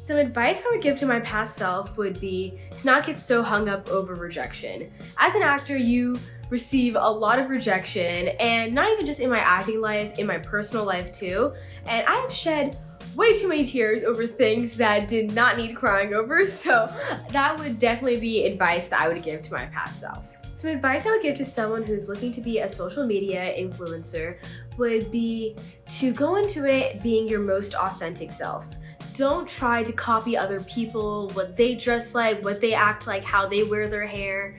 Some advice I would give to my past self would be to not get so hung up over rejection. As an actor, you receive a lot of rejection, and not even just in my acting life, in my personal life too. And I have shed way too many tears over things that did not need crying over, so that would definitely be advice that I would give to my past self. Some advice I would give to someone who's looking to be a social media influencer would be to go into it being your most authentic self. Don't try to copy other people, what they dress like, what they act like, how they wear their hair.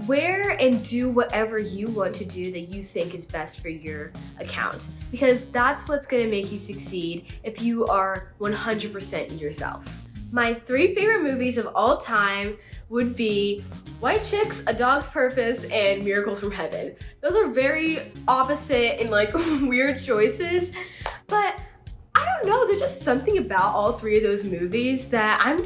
Wear and do whatever you want to do that you think is best for your account, because that's what's going to make you succeed if you are 100% yourself. My 3 favorite movies of all time would be White Chicks, A Dog's Purpose, and Miracles from Heaven. Those are very opposite and like weird choices, but I don't know, there's just something about all 3 of those movies that I'm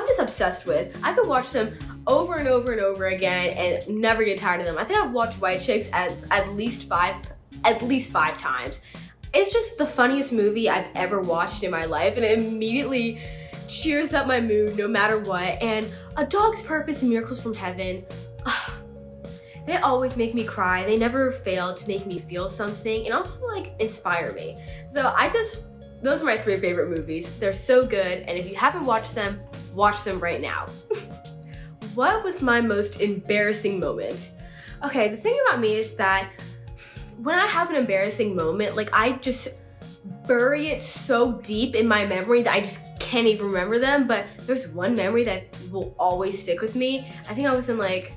just obsessed with. I could watch them over and over and over again and never get tired of them. I think I've watched White Chicks at least five times. It's just the funniest movie I've ever watched in my life, and it immediately cheers up my mood no matter what. And A Dog's Purpose and Miracles from Heaven, they always make me cry. They never fail to make me feel something and also like inspire me. So those are my 3 favorite movies. They're so good, and if you haven't watched them, watch them right now. What was my most embarrassing moment? Okay, the thing about me is that when I have an embarrassing moment, like I just bury it so deep in my memory that I just can't even remember them, but there's one memory that will always stick with me. I think I was in like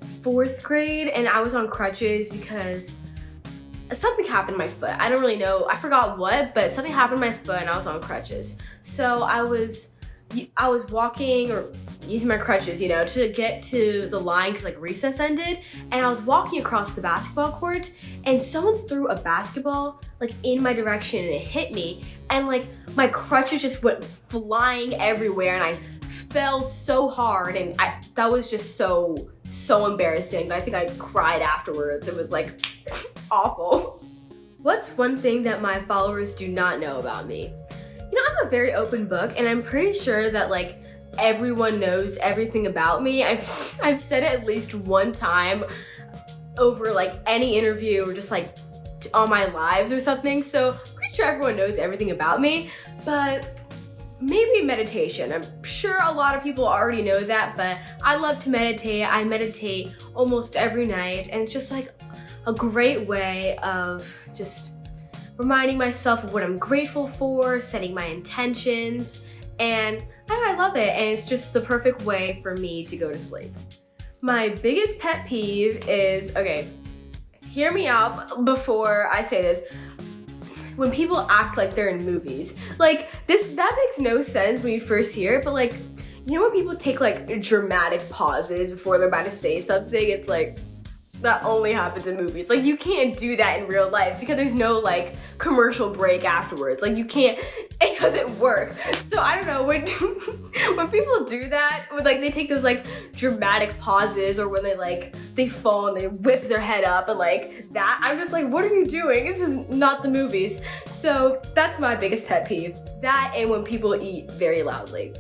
4th grade and I was on crutches because something happened to my foot. I don't really know, I forgot what, but something happened to my foot and I was on crutches. So I was walking or using my crutches, to get to the line because like recess ended, and I was walking across the basketball court and someone threw a basketball like in my direction and it hit me, and like my crutches just went flying everywhere and I fell so hard, and that was just so embarrassing. I think I cried afterwards. It was like awful. What's one thing that my followers do not know about me? I'm a very open book, and I'm pretty sure that like everyone knows everything about me. I've said it at least one time over like any interview or just like on my lives or something. So I'm pretty sure everyone knows everything about me, but maybe meditation. I'm sure a lot of people already know that, but I love to meditate. I meditate almost every night, and it's just like a great way of just reminding myself of what I'm grateful for, setting my intentions, and I love it, and it's just the perfect way for me to go to sleep. My biggest pet peeve is, okay, hear me out before I say this, when people act like they're in movies. Like that makes no sense when you first hear it, but like, when people take like dramatic pauses before they're about to say something, it's like, that only happens in movies. Like you can't do that in real life because there's no like commercial break afterwards. Like it doesn't work. So I don't know, when people do that, when like they take those like dramatic pauses, or when they fall and they whip their head up and like that, I'm just like, what are you doing? This is not the movies. So that's my biggest pet peeve. That, and when people eat very loudly.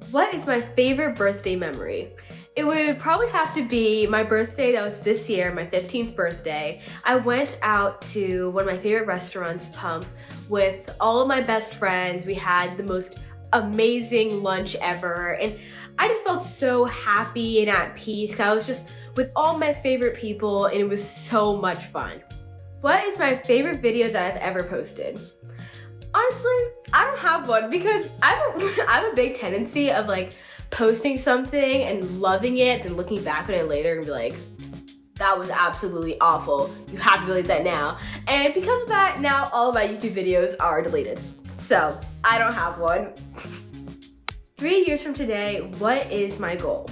What is my favorite birthday memory? It would probably have to be my birthday that was this year, my 15th birthday. I went out to one of my favorite restaurants, Pump, with all of my best friends. We had the most amazing lunch ever, and I just felt so happy and at peace because I was just with all my favorite people, and it was so much fun. What is my favorite video that I've ever posted? Honestly, I don't have one because I have a big tendency of like posting something and loving it, then looking back on it later and be like, that was absolutely awful. You have to delete that now. And because of that, now all of my YouTube videos are deleted. So I don't have one. 3 years from today, what is my goal?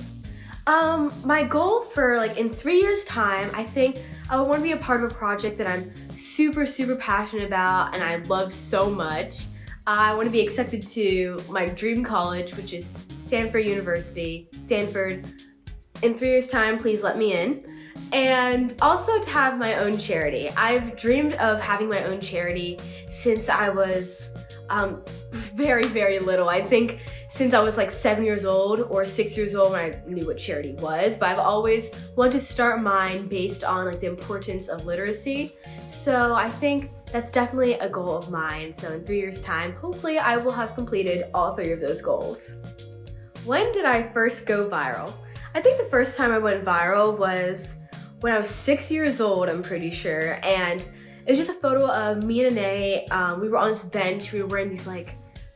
My goal for like in 3 years time, I think I would want to be a part of a project that I'm super passionate about and I love so much. I want to be accepted to my dream college, which is Stanford University. Stanford, in 3 years time, please let me in. And also to have my own charity. I've dreamed of having my own charity since I was Very, very little. I think since I was like 7 years old or 6 years old when I knew what charity was, but I've always wanted to start mine based on like the importance of literacy. So I think that's definitely a goal of mine. So in 3 years' time, hopefully I will have completed all 3 of those goals. When did I first go viral? I think the first time I went viral was when I was 6 years old, I'm pretty sure. And it was just a photo of me and Anae. We were on this bench. We were wearing these like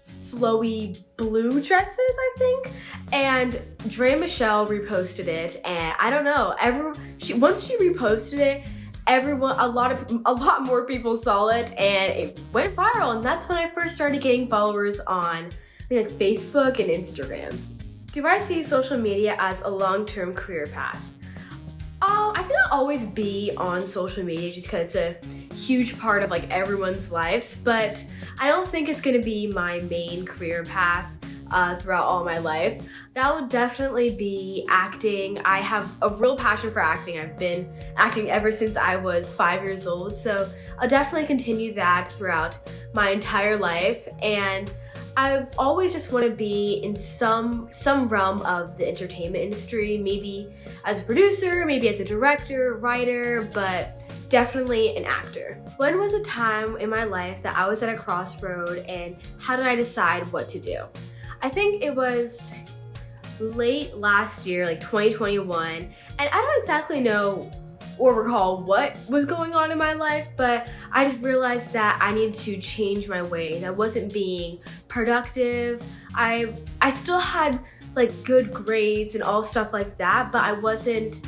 flowy blue dresses, I think. And Dre and Michelle reposted it. And I don't know, once she reposted it, a lot more people saw it and it went viral. And that's when I first started getting followers on like Facebook and Instagram. Do I see social media as a long-term career path? I think I'll always be on social media just because it's a huge part of like everyone's lives, but I don't think it's gonna be my main career path throughout all my life. That would definitely be acting. I have a real passion for acting. I've been acting ever since I was 5 years old, so I'll definitely continue that throughout my entire life. And I always just want to be in some realm of the entertainment industry, maybe as a producer, maybe as a director, writer, but definitely an actor. When was a time in my life that I was at a crossroad and how did I decide what to do? I think it was late last year, like 2021, and I don't exactly know or recall what was going on in my life, but I just realized that I needed to change my ways. I wasn't being productive. I still had like good grades and all stuff like that, but I wasn't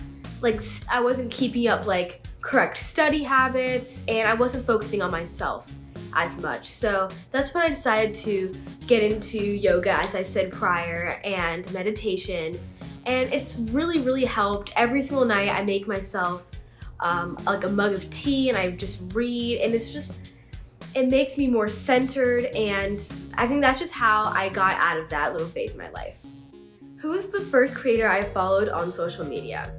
keeping up like correct study habits, and I wasn't focusing on myself as much. So that's when I decided to get into yoga, as I said prior, and meditation. And it's really, really helped. Every single night I make myself like a mug of tea and I just read, and it makes me more centered, and I think that's just how I got out of that little phase in my life. Who was the first creator I followed on social media?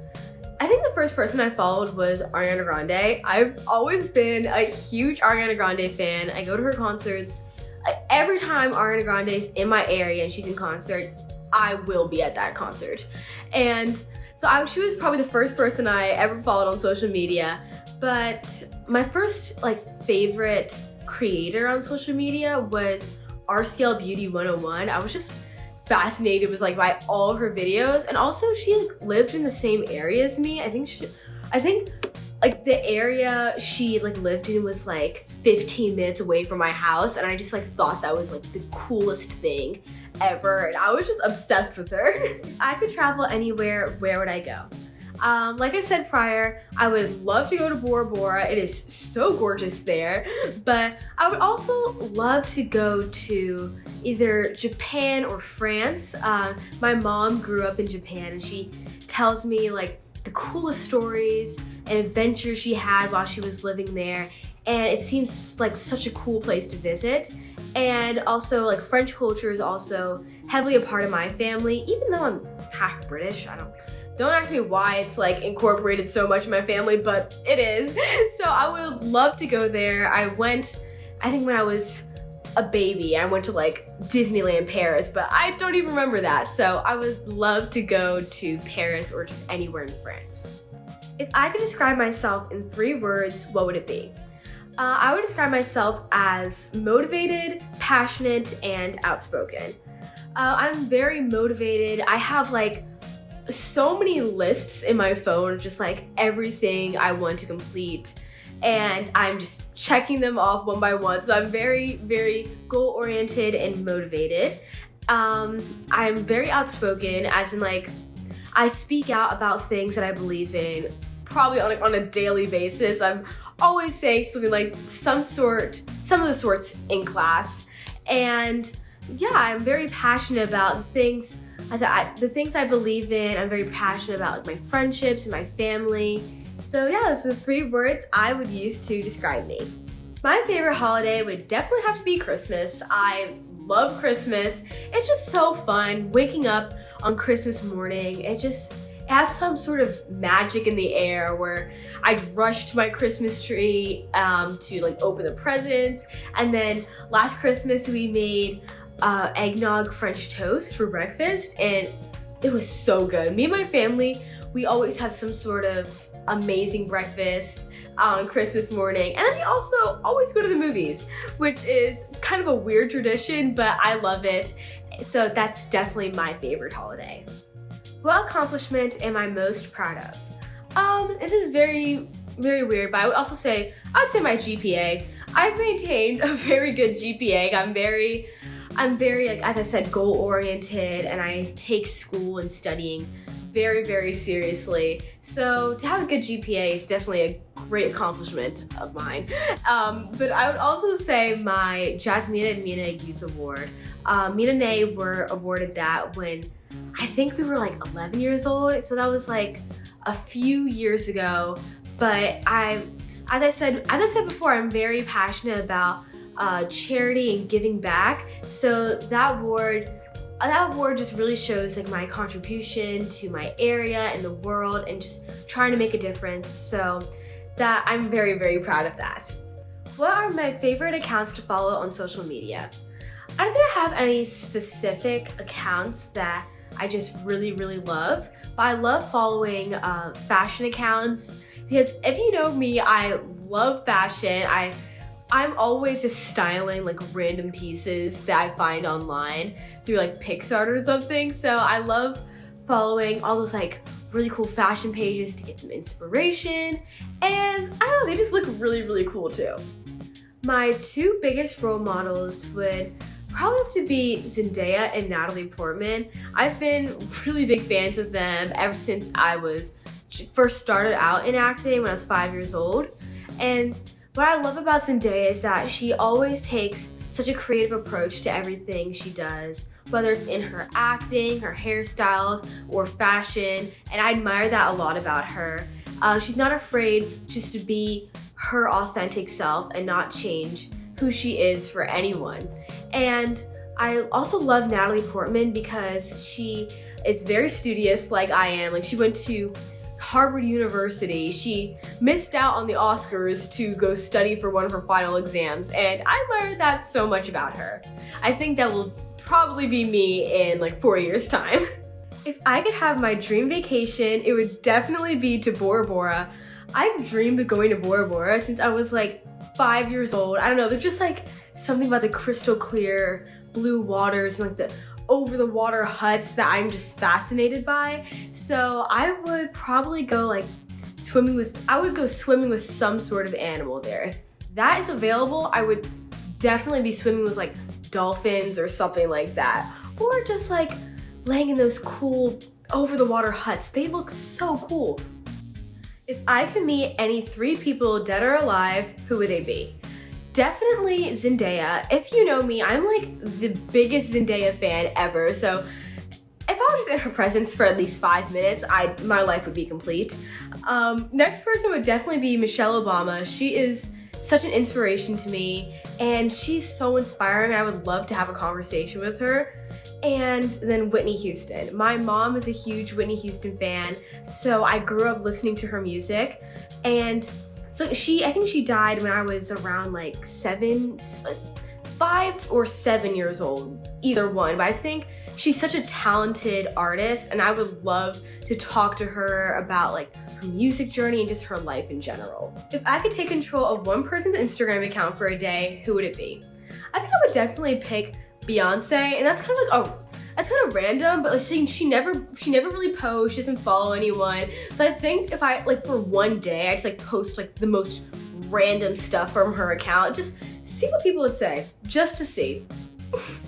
I think the first person I followed was Ariana Grande. I've always been a huge Ariana Grande fan. I go to her concerts. Every time Ariana Grande is in my area and she's in concert, I will be at that concert. And so she was probably the first person I ever followed on social media. But my first like favorite creator on social media was RCL Beauty 101. I was just fascinated with like by all her videos, and also she like lived in the same area as me. I think like the area she like lived in was like 15 minutes away from my house, and I just like thought that was like the coolest thing ever, and I was just obsessed with her. If I could travel anywhere, where would I go? Like I said prior, I would love to go to Bora Bora. It is so gorgeous there, but I would also love to go to either Japan or France. My mom grew up in Japan, and she tells me like the coolest stories and adventures she had while she was living there, and it seems like such a cool place to visit. And also like French culture is also heavily a part of my family, even though I'm half British. Don't ask me why it's like incorporated so much in my family, but it is. So I would love to go there. I think when I was a baby, I went to like Disneyland Paris, but I don't even remember that. So I would love to go to Paris or just anywhere in France. If I could describe myself in 3 words, what would it be? I would describe myself as motivated, passionate, and outspoken. I'm very motivated. I have like so many lists in my phone, just like everything I want to complete, and I'm just checking them off one by one. So I'm very, very goal-oriented and motivated. I'm very outspoken, as in like I speak out about things that I believe in probably on a daily basis. I'm always saying something like some of the sorts in class. And yeah, I'm very passionate about the things I believe in. I'm very passionate about like, my friendships and my family. So yeah, those are the 3 words I would use to describe me. My favorite holiday would definitely have to be Christmas. I love Christmas. It's just so fun waking up on Christmas morning. It has some sort of magic in the air where I'd rush to my Christmas tree to like open the presents. And then last Christmas we made eggnog French toast for breakfast, and it was so good. Me and my family, we always have some sort of amazing breakfast on Christmas morning. And then we also always go to the movies, which is kind of a weird tradition, but I love it. So that's definitely my favorite holiday. What accomplishment am I most proud of? This is very, very weird, but I would also say, I'd say my GPA. I've maintained a very good GPA. I'm very, like, as I said, goal-oriented, and I take school and studying very, very seriously. So to have a good GPA is definitely a great accomplishment of mine. But I would also say my Jasmina and Mina Youth Award. Mina and I were awarded that when I think we were like 11 years old. So that was like a few years ago. But as I said before, I'm very passionate about charity and giving back. So that award just really shows like my contribution to my area and the world and just trying to make a difference. So that I'm very, very proud of that. What are my favorite accounts to follow on social media? I don't think I have any specific accounts that I just really, really love, but I love following fashion accounts because if you know me, I love fashion. I'm always just styling like random pieces that I find online through like PixArt or something. So I love following all those like really cool fashion pages to get some inspiration. And I don't know, they just look really, really cool too. My two biggest role models would probably have to be Zendaya and Natalie Portman. I've been really big fans of them ever since I was first started out in acting when I was 5 years old. And what I love about Zendaya is that she always takes such a creative approach to everything she does, whether it's in her acting, her hairstyles, or fashion, and I admire that a lot about her. She's not afraid just to be her authentic self and not change who she is for anyone. And I also love Natalie Portman because she is very studious like I am. Like, she went to Harvard University. She missed out on the Oscars to go study for one of her final exams, and I admire that so much about her. I think that will probably be me in like 4 years' time. If I could have my dream vacation, it would definitely be to Bora Bora. I've dreamed of going to Bora Bora since I was like 5 years old. I don't know, there's just like something about the crystal clear blue waters and like the over the water huts that I'm just fascinated by. So I would probably go like swimming with some sort of animal there. If that is available, I would definitely be swimming with like dolphins or something like that. Or just like laying in those cool over the water huts. They look so cool. If I could meet any 3 people dead or alive, who would they be? Definitely Zendaya. If you know me, I'm like the biggest Zendaya fan ever. So if I was just in her presence for at least 5 minutes, my life would be complete. Next person would definitely be Michelle Obama. She is such an inspiration to me, and she's so inspiring. I would love to have a conversation with her. And then Whitney Houston. My mom is a huge Whitney Houston fan, so I grew up listening to her music. And so I think she died when I was around like 5 or 7 years old, either one. But I think she's such a talented artist, and I would love to talk to her about like her music journey and just her life in general. If I could take control of one person's Instagram account for a day, who would it be? I think I would definitely pick Beyonce, and that's kind of random, but she never really posts. She doesn't follow anyone. So I think if I like for one day, I just like post like the most random stuff from her account, just see what people would say, just to see. If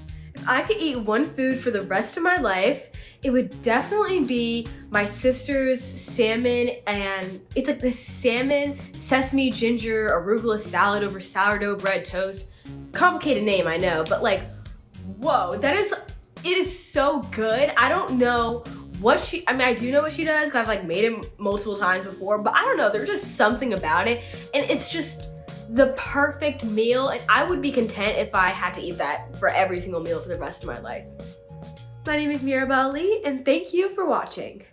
I could eat one food for the rest of my life, it would definitely be my sister's salmon, and it's like this salmon, sesame, ginger, arugula salad over sourdough bread toast. Complicated name, I know, but like, whoa, it is so good. I don't know what I do know what she does because I've like made it multiple times before, but I don't know, there's just something about it, and it's just the perfect meal, and I would be content if I had to eat that for every single meal for the rest of my life. My name is Mirabelle Lee, and thank you for watching.